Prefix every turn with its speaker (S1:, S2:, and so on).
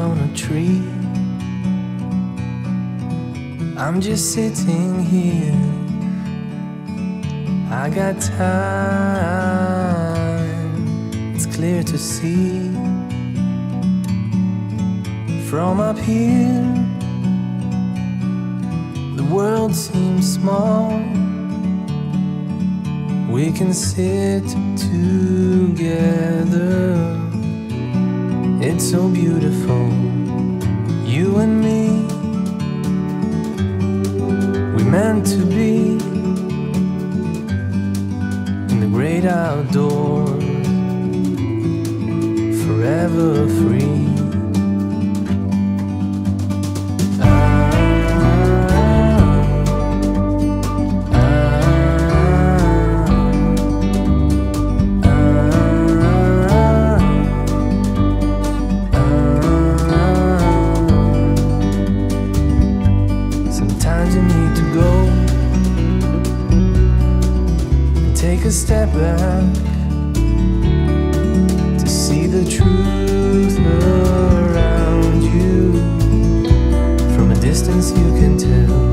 S1: on a tree. I'm just sitting here. I got time, it's clear to see. From up here, the world seems small. We can sit together. It's so beautiful, you and me. We meant to be in the great outdoors, forever free. Sometimes you need to go and take a step back to see the truth around you. From a distance you can tell